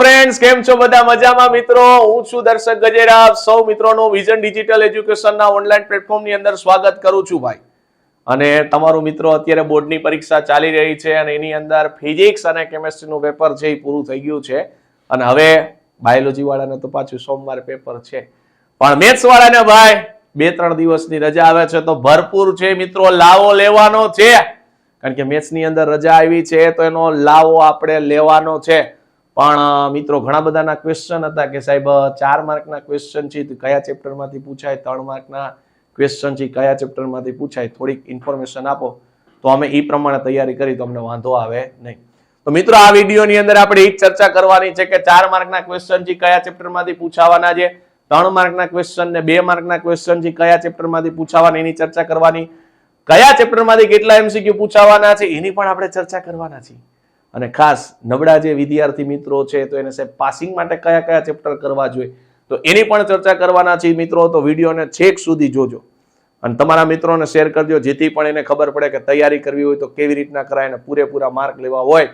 Friends, કેમ છો બધા? મજામાં મિત્રો? હું છું દર્શક ગજેરા. આપ સૌ મિત્રોનું વિઝન ડિજિટલ એજ્યુકેશનના ઓનલાઈન પ્લેટફોર્મની અંદર સ્વાગત કરું છું ભાઈ. અને તમારું મિત્રો અત્યારે બોર્ડની પરીક્ષા ચાલી રહી છે અને એની અંદર ફિઝિક્સ અને કેમેસ્ટ્રીનું પેપર છે એ પૂરું થઈ ગયું છે અને હવે બાયોલોજી વાળાને તો પાછું સોમવારે પેપર છે, પણ મેથ્સ વાળાને ભાઈ 2-3 દિવસની રજા આવે છે તો ભરપૂર છે મિત્રો, લાવો લેવાનો છે. કારણ કે મેથ્સની અંદર રજા આવી છે તો એનો લાવો આપણે લેવાનો છે. પણ મિત્રો ઘણા બધાના ક્વેશ્ચન હતા કે સાહેબ 4 માર્કના ક્વેશ્ચન છે તો કયા ચેપ્ટરમાંથી પૂછાય, 3 માર્કના ક્વેશ્ચન છે કયા ચેપ્ટરમાંથી પૂછાય, થોડીક ઇન્ફોર્મેશન આપો તો અમે એ પ્રમાણે તૈયારી કરી તો અમને વાંધો આવે નહીં. તો મિત્રો આ વિડીયોની અંદર આપણે એ ચર્ચા કરવાની છે કે 4 માર્કના ક્વેશ્ચન છે કયા ચેપ્ટરમાંથી પૂછાવાના છે, 3 માર્કના ક્વેશ્ચન ને 2 માર્કના ક્વેશ્ચન છે કયા ચેપ્ટરમાંથી પૂછાવાના એની ચર્ચા કરવાની, કયા ચેપ્ટરમાંથી કેટલા એમસીક્યુ પૂછાવાના છે એની પણ આપણે ચર્ચા કરવાના છીએ. અને ખાસ નબળા જે વિદ્યાર્થી મિત્રો છે તો એને સાહેબ પાસિંગ માટે કયા કયા ચેપ્ટર કરવા જોઈએ તો એની પણ ચર્ચા કરવાના છે મિત્રો. તો વિડીયોને છેક સુધી જોજો અને તમારા મિત્રોને શેર કરજો જેથી પણ એને ખબર પડે કે તૈયારી કરવી હોય તો કેવી રીતના કરાય અને પૂરેપૂરા માર્ક લેવા હોય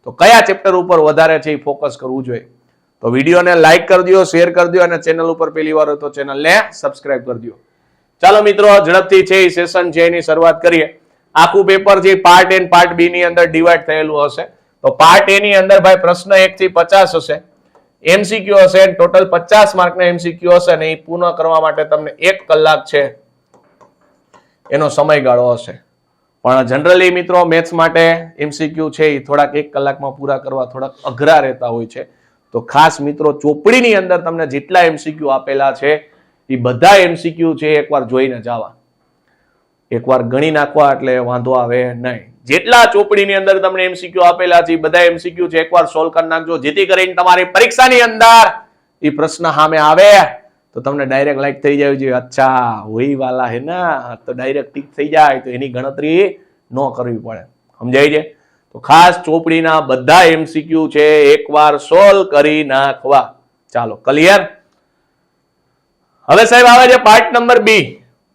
તો કયા ચેપ્ટર ઉપર વધારે છે એ ફોકસ કરવું જોઈએ. તો વિડીયોને લાઈક કરી દો, શેર કરી દો અને ચેનલ ઉપર પહેલી વાર હોય તો ચેનલને સબસ્ક્રાઇબ કરી દો. ચાલો મિત્રો ઝડપથી છે એ સેશન છે એની શરૂઆત કરીએ. આખું પેપર છે પાર્ટ એ પાર્ટ બી ની અંદર ડિવાઈડ થયેલું હશે. તો પાર્ટ એ ની અંદર ભાઈ પ્રશ્ન 1 થી 50 હશે, એમસીક્યુ હશે, ટોટલ 50 માર્કના એમસીક્યુ હશે અને એ પૂર્ણ કરવા માટે તમને 1 કલાક છે એનો સમયગાળો હશે. પણ જનરલી મિત્રો મેથ્સ માટે એમસીક્યુ છે એ થોડાક 1 કલાકમાં પૂરા કરવા થોડાક અઘરા રહેતા હોય છે. તો ખાસ મિત્રો ચોપડીની અંદર તમને જેટલા એમસીક્યુ આપેલા છે એ બધા એમસીક્યુ છે એકવાર જોઈને જાવા, એકવાર ગણી નાખવા એટલે વાંધો આવે નહીં. જેટલા ચોપડીની અંદર તમને એમસીક્યુ આપેલા છે બધા એમસીક્યુ છે એકવાર સોલ્વ કરી નાખજો જેથી કરીને તમારી પરીક્ષાની અંદર એ પ્રશ્ન સામે આવે તો તમને ડાયરેક્ટ લાઈક થઈ જાય છે, અચ્છા વહી વાલા હે ના, તો ડાયરેક્ટ ટીક થઈ જાય તો એની ગણતરી ન કરવી પડે. સમજાય છે? તો ખાસ ચોપડીના બધા એમસીક્યુ છે એકવાર સોલ્વ કરી નાખવા. ચાલો ક્લિયર. હવે સાહેબ આવે છે part number B.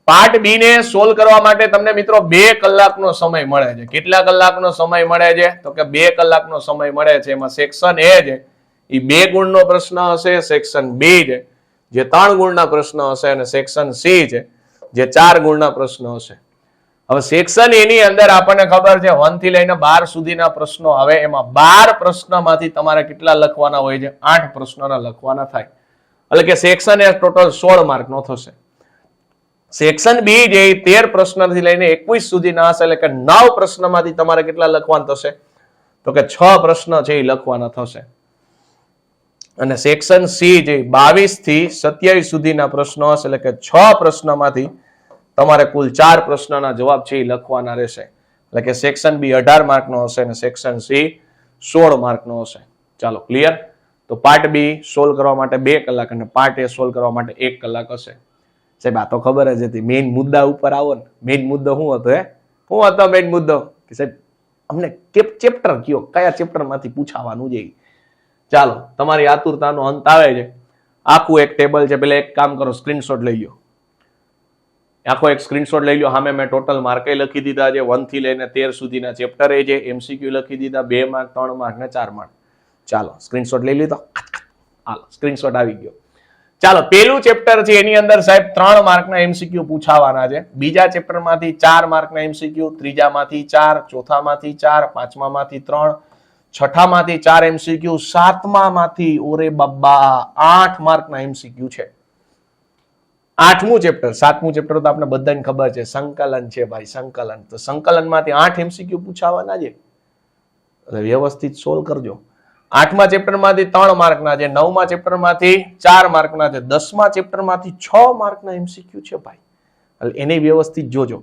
Part B ને સોલ્વ કરવા માટે તમને મિત્રો 2 કલાકનો સમય મળે છે. કેટલા કલાકનો સમય મળે છે? તો કે 2 કલાકનો સમય મળે છે. એમાં સેક્શન એ છે એ 2 ગુણનો પ્રશ્ન હશે, સેક્શન બી છે જે 3 ગુણના પ્રશ્ન હશે અને સેક્શન સી છે જે 4 ગુણના પ્રશ્ન હશે. હવે સેક્શન એ ની અંદર આપણને ખબર છે 1 થી લઈને 12 સુધીના પ્રશ્નો આવે. એમાં 12 પ્રશ્નમાંથી તમારે કેટલા લખવાના હોય છે? 8 પ્રશ્નોના લખવાના થાય. એટલે કે સેક્શન એ ટોટલ 16 માર્કનો થશે. સેક્શન બી જે 13 પ્રશ્નથી લઈને 21 સુધીના હશે એટલે કે 9 પ્રશ્નમાંથી તમારે કેટલા લખવાના થશે? તો કે 6 પ્રશ્ન છે એ લખવાના થશે. અને સેક્શન સી જે 22 થી 27 સુધીના પ્રશ્નો હશે એટલે કે 6 પ્રશ્નમાંથી તમારે કુલ 4 પ્રશ્નના જવાબ છે એ લખવાના રહેશે. એટલે કે સેક્શન બી 18 માર્કનો હશે અને સેક્શન સી 16 માર્કનો હશે. ચાલો ક્લિયર. તો પાર્ટ બી સોલ્વ કરવા માટે 2 કલાક અને પાર્ટ એ સોલ્વ કરવા માટે 1 કલાક હશે. સાહેબ આ તો ખબર જ હતી. મેઇન મુદ્દા ઉપર આવો ને, મેઇન મુદ્દો શું હતો? શું હતો મેઇન મુદ્દો? કે સાહેબ અમને ચેપ્ટર કયો, કયા ચેપ્ટરમાંથી પૂછાવાનું છે? ચાલો તમારી આતુરતાનો અંત આવે છે. આખું એક ટેબલ છે, પેલા એક કામ કરો, સ્ક્રીનશોટ લઈ લો. આખો એક સ્ક્રીનશોટ લઈ લો. સામે મેં ટોટલ માર્કે લખી દીધા છે 1 થી લઈને 13 સુધીના ચેપ્ટર એ છે. એમસીક્યુ લખી દીધા 2 માર્ક, 3 માર્ક ને 4 માર્ક. ચાલો સ્ક્રીનશોટ લઈ લીધો. હાલો સ્ક્રીનશોટ આવી ગયો. ચાલો પેલું ચેપ્ટર છે એની અંદર સાહેબ 3 માર્કના એમસીક્યુ પૂછાવાના છે. બીજા ચેપ્ટરમાંથી 4 માર્કના એમસીક્યુ, ત્રીજામાંથી 4, ચોથામાંથી 4, પાંચમામાંથી 3, છઠ્ઠામાંથી 4 એમસીક્યુ, સાતમામાંથી ઓરે બાબા 8 માર્કના એમસીક્યુ છે. 8મું ચેપ્ટર, 7મું ચેપ્ટર તો આપણે બધાને ખબર છે, સંકલન છે ભાઈ, સંકલન. તો સંકલનમાંથી 8 એમસીક્યુ પૂછાવાના છે. એટલે વ્યવસ્થિત સોલ્વ કરજો. 8મા ચેપ્ટરમાંથી 3 માર્કના છે, 9મા ચેપ્ટરમાંથી 4 માર્કના છે, 10મા ચેપ્ટરમાંથી 6 માર્કના એમસીક્યુ છે ભાઈ. એટલે એને વ્યવસ્થિત જોજો.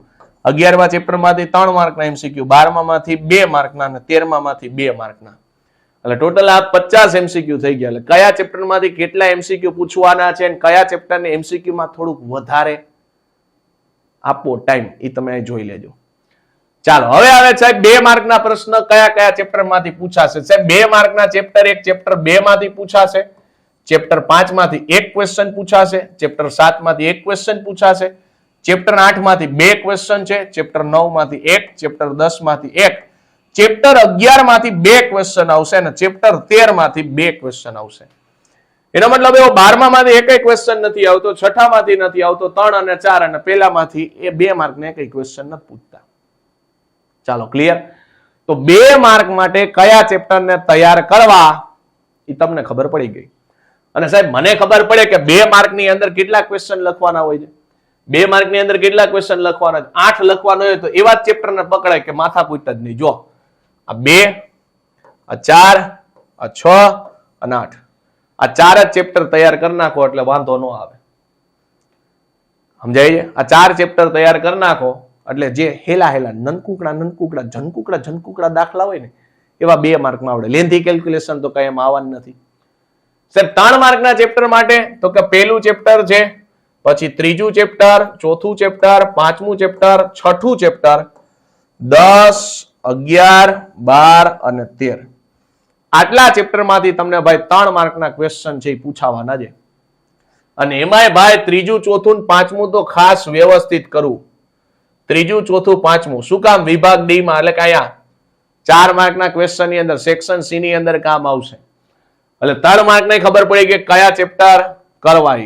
11મા ચેપ્ટરમાંથી 3 માર્કના એમસીક્યુ, 12મામાંથી 2 માર્કના અને 13મામાંથી 2 માર્કના. એટલે ટોટલ આ 50 એમસીક્યુ થઈ ગયા. એટલે કયા ચેપ્ટરમાંથી કેટલા એમસીક્યુ પૂછવાના છે અને કયા ચેપ્ટરને એમસીક્યુમાં થોડુંક વધારે આપો ટાઈમ એ તમે જોઈ લેજો. ચાલો હવે આવે સાહેબ 2 માર્કના પ્રશ્ન કયા કયા ચેપ્ટરમાંથી પૂછાશે? સાહેબ 2 માર્કના ચેપ્ટર 1, ચેપ્ટર 2 માંથી પૂછાશે, ચેપ્ટર 5 માંથી 1 ક્વેશ્ચન પૂછાશે, ચેપ્ટર 7 માંથી 1 ક્વેશ્ચન પૂછાશે, ચેપ્ટર 8 માંથી 2 ક્વેશ્ચન છે, ચેપ્ટર 9 માંથી 1, ચેપ્ટર 10 માંથી 1, ચેપ્ટર 11 માંથી 2 ક્વેશ્ચન આવશે અને ચેપ્ટર 13 માંથી 2 ક્વેશ્ચન આવશે. એનો મતલબ એવો 12મા માંથી એકય ક્વેશ્ચન નથી આવતો, 6ઠા માંથી નથી આવતો, 3 અને 4 અને પહેલામાંથી એ 2 માર્ક ને એકય ક્વેશ્ચન નથી પૂછતા. ચાલો ક્લિયર. તો 2 માર્ક માટે કયા ચેપ્ટર ને તૈયાર કરવા એ તમને ખબર પડી ગઈ. અને સાહેબ મને ખબર પડે કે 2 માર્ક ની અંદર કેટલા ક્વેશ્ચન લખવાના હોય છે. 2 માર્ક ની અંદર કેટલા ક્વેશ્ચન લખવાના છે? 8 લખવાનો હોય તો એવા જ ચેપ્ટર ને પકડાય કે માથા પૂછતા જ નહીં. જો આ 2, આ 4, આ 6 અને 8, આ 4 જ ચેપ્ટર તૈયાર કરી નાખો એટલે વાંધો ન આવે. સમજાય છે? આ 4 ચેપ્ટર તૈયાર કરી નાખો એટલે જે હેલા નનકુકડા જનકુકડા દાખલા હોય ને એવા 2 માર્કમાં આવડે. લેન્થી કેલ્ક્યુલેશન તો કઈ એમ આવવાનું નથી. સર 3 માર્કના ચેપ્ટર માટે તો કે પહેલું ચેપ્ટર છે, પછી ત્રીજું ચેપ્ટર, ચોથું ચેપ્ટર, પાંચમું ચેપ્ટર, છઠ્ઠું ચેપ્ટર, 10, 11, 12 અને 13 આટલા ચેપ્ટરમાંથી તમને ભાઈ 3 માર્કના ક્વેશ્ચન છે એ પૂછાવાના છે. અને એમાંય ભાઈ ત્રીજું, ચોથું ને પાંચમું તો ખાસ વ્યવસ્થિત કરવું. ત્રીજું, ચોથું, પાંચમું શું કામ? વિભાગ ડી માં એટલે કે અહીંયા 4 માર્કના ક્વેશ્ચન ની અંદર સેક્શન સી ની અંદર કામ આવશે. એટલે 3 માર્ક ને ખબર પડી કે કયા ચેપ્ટર કરવા.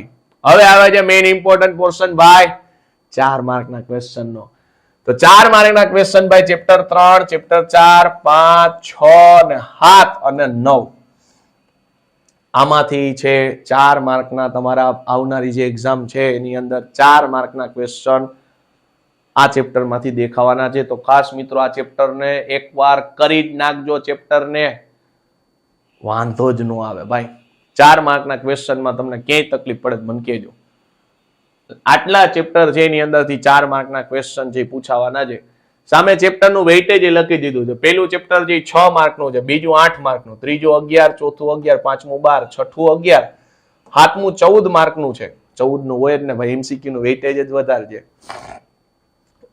હવે આવે છે મેઇન ઇમ્પોર્ટન્ટ પોર્શન ભાઈ 4 માર્કના ક્વેશ્ચન નો. તો 4 માર્કના ક્વેશ્ચન ભાઈ ચેપ્ટર 3, ચેપ્ટર 4, 5, 6 ને 7 અને 9 આમાંથી છે 4 માર્કના તમારા આવનારી જે એક્ઝામ છે એની અંદર 4 માર્કના ક્વેશ્ચન આ ચેપ્ટર માંથી દેખાવાના છે. તો ખાસ મિત્રો આ ચેપ્ટર ને એકવાર કરી જ નાખજો. ચેપ્ટર ને વાંધો જ ન આવે ભાઈ. 4 માર્કના ક્વેશ્ચનમાં તમને ક્યાંય તકલીફ પડે મને કહેજો. આટલા ચેપ્ટર છે એની અંદરથી 4 માર્કના ક્વેશ્ચન છે પૂછાવાના છે. સામે ચેપ્ટરનું વેઇટેજ લખી દીધું છે. પહેલું ચેપ્ટર જે 6 માર્કનું છે, બીજું 8 માર્કનું, ત્રીજું 11, ચોથું 11, પાંચમું 12, છઠ્ઠું 11, સાતમું 14 માર્કનું છે. 14 નું હોય જ ને ભાઈ, એમસીક્યુ નું વેઇટેજ જ વધારે છે.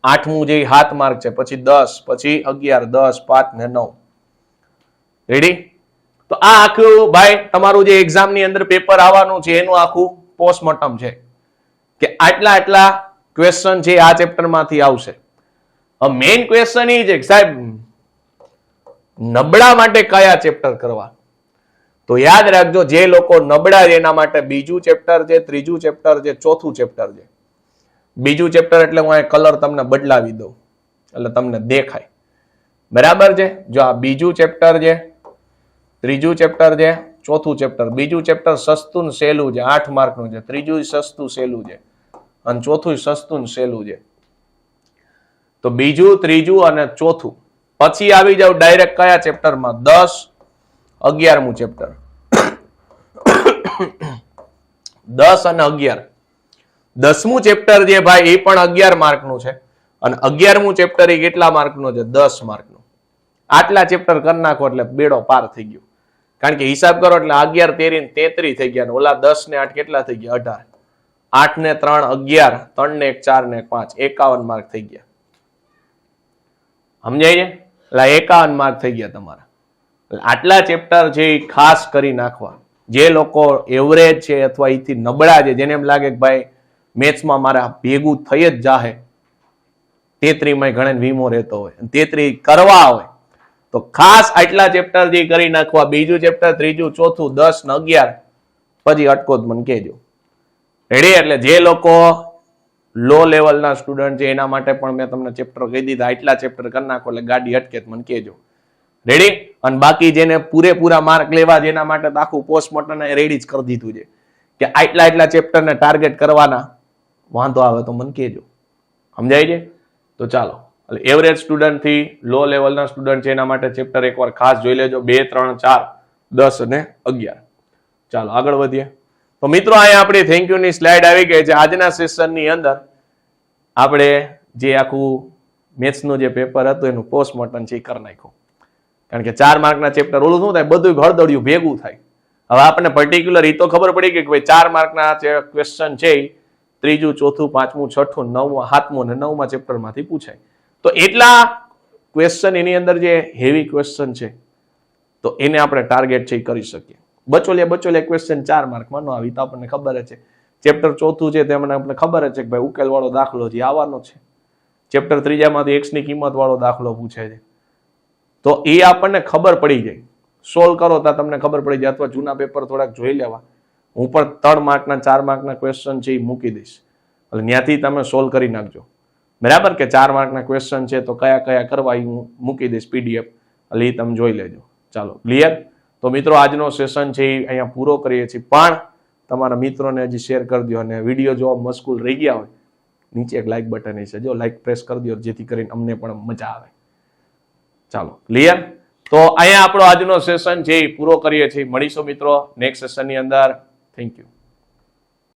આઠમું જે 7 માર્ક છે, પછી 10, પછી 11, 10, 5 ને 9. રેડી? તો આ આખું ભાઈ તમારું જે એક્ઝામ ની અંદર પેપર આવવાનું છે એનું આખું પોસ્ટમોર્ટમ છે કે આટલા ક્વેશ્ચન છે આ ચેપ્ટર માંથી આવશે. મેઇન ક્વેશ્ચન એ છે કે સાહેબ નબળા માટે કયા ચેપ્ટર કરવા. તો યાદ રાખજો જે લોકો નબળા છે એના માટે બીજું ચેપ્ટર છે, ત્રીજું ચેપ્ટર છે, ચોથું ચેપ્ટર છે. બીજું ચેપ્ટર એટલે હું આ કલર તમને બદલાવી દઉં એટલે તમને દેખાય. બરાબર છે? જો આ બીજું ચેપ્ટર છે, ત્રીજું ચેપ્ટર છે, ચોથું ચેપ્ટર. બીજું ચેપ્ટર સસ્તું ને સહેલું છે, 8 માર્કનું છે. ત્રીજું સસ્તું સહેલું છે અને ચોથું સસ્તું ને સહેલું છે. તો બીજું, ત્રીજું અને ચોથું. પછી આવી જાવ ડાયરેક્ટ કયા ચેપ્ટરમાં? 10, 11મું ચેપ્ટર. 10 અને 11. 10મું ચેપ્ટર જે ભાઈ એ પણ 11 માર્કનું છે અને 11મું ચેપ્ટર એ કેટલા માર્કનું છે? 10 માર્કનું. આટલા ચેપ્ટર કરી નાખો એટલે બેડો પાર થઈ ગયો. કારણ કે હિસાબ કરો એટલે 11, 13, 33 થઈ ગયા. ઓલા 10 ને 8 કેટલા થઈ ગયા? 18. 8 ને 3, 11, 3 ને 1, 4 ને 5, 51 માર્ક થઈ ગયા. સમજાય છે? એટલે 51 માર્ક થઈ ગયા તમારા. આટલા ચેપ્ટર છે એ ખાસ કરી નાખવા. જે લોકો એવરેજ છે અથવા એથી નબળા છે, જેને એમ લાગે કે ભાઈ મેથ્સમાં મારા ભેગું થઈ જ જાહે, 33 માં ઘણા વીમો રહેતો હોય, 33 કરવા હોય તો ખાસ આટલા ચેપ્ટર જે કરી નાખવા. બીજું ચેપ્ટર, ત્રીજું, ચોથું, 10 ને 11 પછી અટકો જ મને કહેજો. રેડી? એટલે જે લોકો લો લેવલના સ્ટુડન્ટ છે એના માટે પણ મેં તમને ચેપ્ટર કહી દીધા. આટલા ચેપ્ટર કરી નાખો એટલે ગાડી અટકે મને કહેજો. રેડી? અને બાકી જેને પૂરેપૂરા માર્ક લેવા જેના માટે આખું પોસ્ટમોર્ટમ રેડી જ કરી દીધું છે કે આટલા ચેપ્ટરને ટાર્ગેટ કરવાના. વાંધો આવે તો મને કહેજો. સમજાય છે? તો ચાલો, એવરેજ સ્ટુડન્ટ થી લો લેવલના સ્ટુડન્ટ છે એના માટે ચેપ્ટર એકવાર ખાસ જોઈ લેજો. 2, 3, 4, 10 અને 11. ચાલો આગળ વધીએ. તો મિત્રો અહીંયા આપણી થેન્ક યુ ની સ્લાઇડ આવી ગઈ છે. આજના સેશનની અંદર આપણે જે આખું મેથ્સનું જે પેપર હતું એનું પોસ્ટમોર્ટમ છે એ કરી નાખ્યું. કારણ કે 4 માર્કના ચેપ્ટર ઓલું શું થાય, બધું હળદળિયું ભેગું થાય. હવે આપણને પર્ટિક્યુલર એ તો ખબર પડી ગઈ કે ભાઈ 4 માર્કના ક્વેશ્ચન છે ત્રીજું, ચોથું, પાંચમું, છઠ્ઠું, 9મું, 7મું અને 9મા ચેપ્ટરમાંથી પૂછાય. તો એટલા ક્વેશ્ચન એની અંદર જે હેવી ક્વેશ્ચન છે તો એને આપણે ટાર્ગેટ છે એ કરી શકીએ. બચોલિયા ક્વેશ્ચન 4 માર્કમાં ન આવી તો આપણને ખબર જ છે. ચેપ્ટર ચોથું છે તેમને આપણે ખબર જ છે કે ભાઈ ઉકેલ વાળો દાખલો જે આવવાનો છે. ચેપ્ટર ત્રીજામાંથી x ની કિંમત વાળો દાખલો પૂછે છે. તો એ આપણને ખબર પડી જાય. સોલ્વ કરો તો તમને ખબર પડી જાય, અથવા જૂના પેપર થોડાક જોઈ લેવા. હું પણ 3 માર્કના 4 માર્કના ક્વેશ્ચન છે એ મૂકી દઈશ, એટલે ત્યાંથી તમે સોલ્વ કરી નાખજો. બરાબર કે 4 માર્કના ક્વેશ્ચન છે તો કયા કયા કરવા એ હું મૂકી દઈશ PDF, એટલે એ તમે જોઈ લેજો. ચાલો ક્લિયર. તો મિત્રો આજનો સેશન છે એ અહીંયા પૂરો કરીએ છીએ, પણ તમારા મિત્રોને હજી શેર કરી દો, અને વિડીયો જો મસ્કૂલ રહી ગયા હોય નીચે એક લાઇક બટન છે, જો લાઇક પ્રેસ કરી દો જેથી કરીને અમને પણ મજા આવે. ચાલો ક્લિયર. તો અહીંયા આપણો આજનો સેશન છે એ પૂરો કરીએ છીએ. મળીશું મિત્રો નેક્સ્ટ સેશનની અંદર. Thank you.